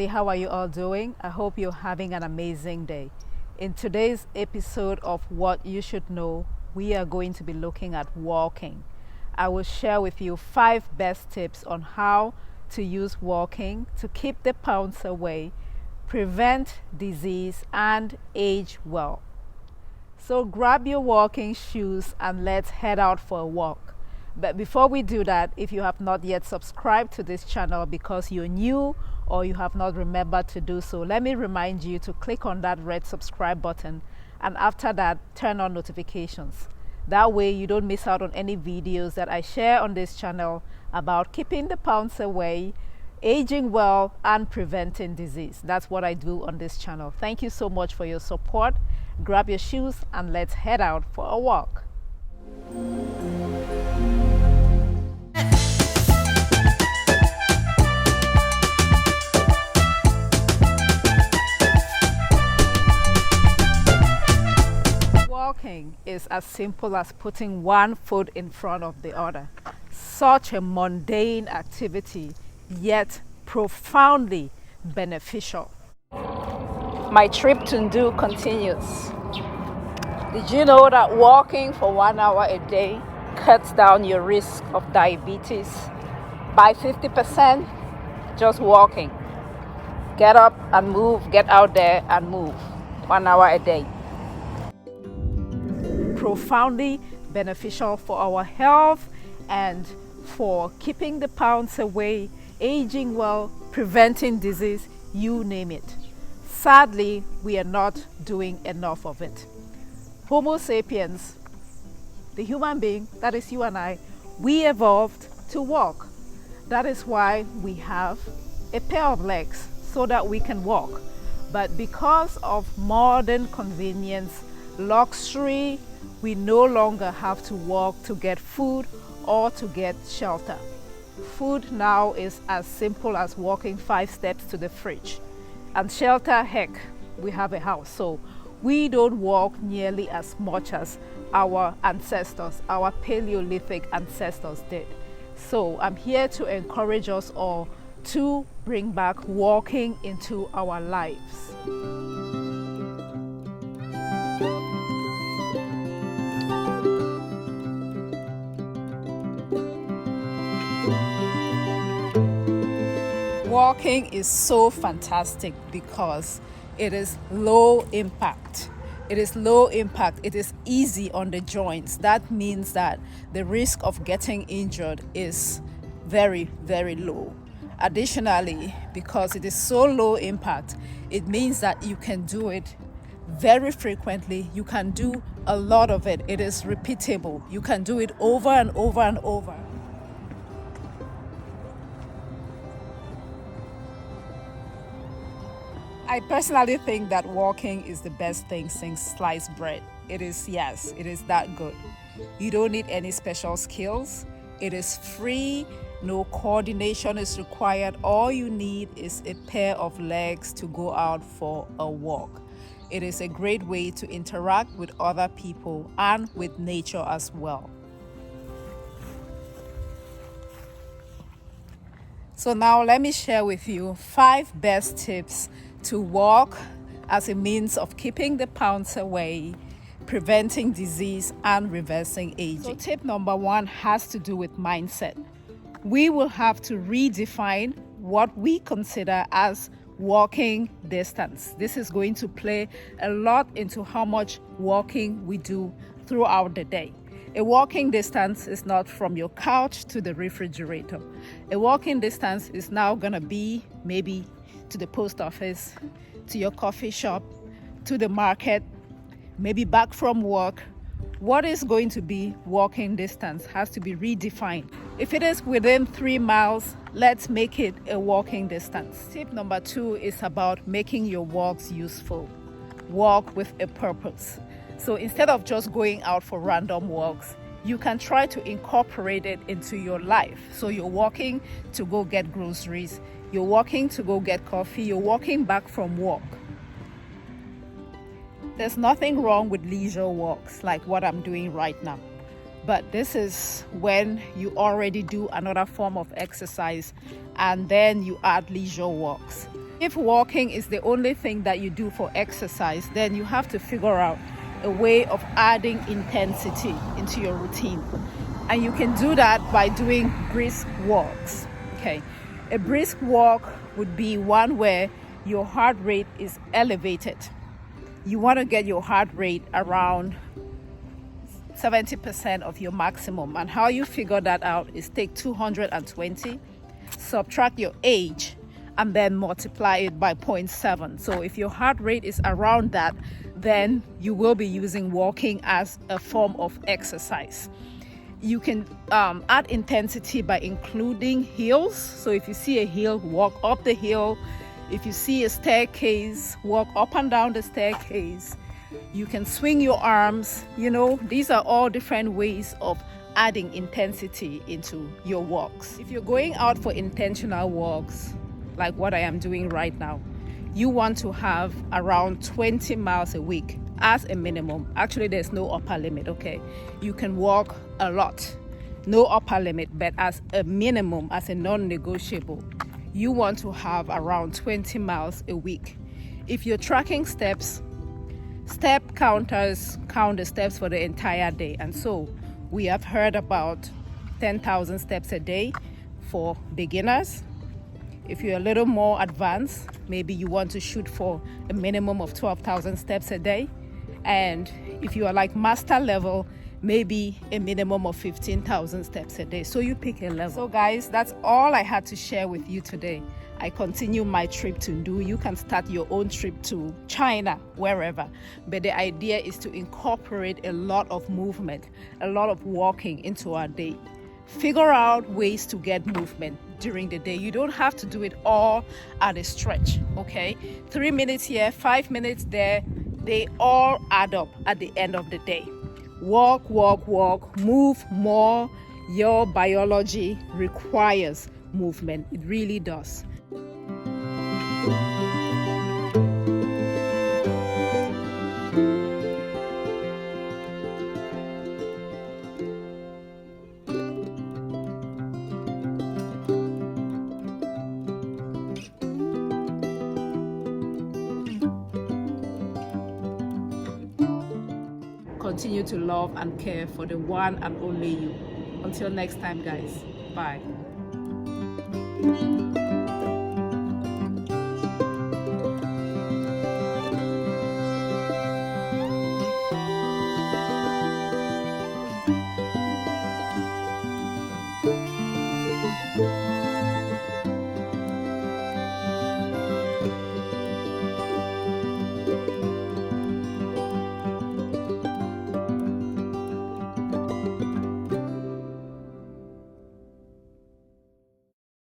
Hey, how are you all doing? I hope you're having an amazing day. In today's episode of What You Should Know, we are going to be looking at walking. I will share with you 5 best tips on how to use walking to keep the pounds away, prevent disease, and age well. So grab your walking shoes and let's head out for a walk. But before we do that, if you have not yet subscribed to this channel because you're new or you have not remembered to do so, let me remind you to click on that red subscribe button, and after that, turn on notifications. That way you don't miss out on any videos that I share on this channel about keeping the pounds away, aging well, and preventing disease. That's what I do on this channel. Thank you so much for your support. Grab your shoes and let's head out for a walk. Walking is as simple as putting one foot in front of the other. Such a mundane activity, yet profoundly beneficial. My trip to Ndu continues. Did you know that walking for 1 hour a day cuts down your risk of diabetes by 50%? Just walking. Get up and move, get out there and move. 1 hour a day. Profoundly beneficial for our health and for keeping the pounds away, aging well, preventing disease, you name it. Sadly, we are not doing enough of it. Homo sapiens, the human being, that is you and I, we evolved to walk. That is why we have a pair of legs so that we can walk. But because of modern convenience, luxury, we no longer have to walk to get food or to get shelter. Food now is as simple as walking 5 steps to the fridge. And shelter, heck, we have a house. So we don't walk nearly as much as our ancestors, our Paleolithic ancestors did. So I'm here to encourage us all to bring back walking into our lives. Walking is so fantastic because it is low impact. It is low impact. It is easy on the joints. That means that the risk of getting injured is very, very low. Additionally, because it is so low impact, it means that you can do it very frequently. You can do a lot of it. It is repeatable. You can do it over and over and over. I personally think that walking is the best thing since sliced bread. It is, yes, it is that good. You don't need any special skills. It is free. No coordination is required. All you need is a pair of legs to go out for a walk. It is a great way to interact with other people and with nature as well. So now let me share with you 5 best tips to walk as a means of keeping the pounds away, preventing disease, and reversing aging. So tip number 1 has to do with mindset. We will have to redefine what we consider as walking distance. This is going to play a lot into how much walking we do throughout the day. A walking distance is not from your couch to the refrigerator. A walking distance is now going to be maybe to the post office, to your coffee shop, to the market, maybe back from work. What is going to be walking distance has to be redefined. If it is within 3 miles, let's make it a walking distance. Tip number 2 is about making your walks useful. Walk with a purpose. So instead of just going out for random walks, you can try to incorporate it into your life. So you're walking to go get groceries, you're walking to go get coffee, you're walking back from work. There's nothing wrong with leisure walks like what I'm doing right now. But this is when you already do another form of exercise and then you add leisure walks. If walking is the only thing that you do for exercise, then you have to figure out a way of adding intensity into your routine. And you can do that by doing brisk walks. Okay, a brisk walk would be one where your heart rate is elevated. You want to get your heart rate around 70% of your maximum. And how you figure that out is take 220, subtract your age, and then multiply it by 0.7. So if your heart rate is around that, then you will be using walking as a form of exercise. You can add intensity by including hills. So if you see a hill, walk up the hill. If you see a staircase, walk up and down the staircase. You can swing your arms. These are all different ways of adding intensity into your walks. If you're going out for intentional walks, like what I am doing right now, you want to have around 20 miles a week as a minimum. Actually, there's no upper limit, okay? You can walk a lot, no upper limit, but as a minimum, as a non-negotiable, you want to have around 20 miles a week. If you're tracking steps, step counters count the steps for the entire day. And so we have heard about 10,000 steps a day for beginners. If you're a little more advanced, maybe you want to shoot for a minimum of 12,000 steps a day. And if you are like master level, maybe a minimum of 15,000 steps a day. So you pick a level. So guys, that's all I had to share with you today. I continue my trip to Ndu. You can start your own trip to China, wherever. But the idea is to incorporate a lot of movement, a lot of walking into our day. Figure out ways to get movement during the day. You don't have to do it all at a stretch, okay? 3 minutes here, 5 minutes there, they all add up at the end of the day. Walk, walk, walk, move more. Your biology requires movement. It really does. Continue to love and care for the one and only you. Until next time, guys. Bye.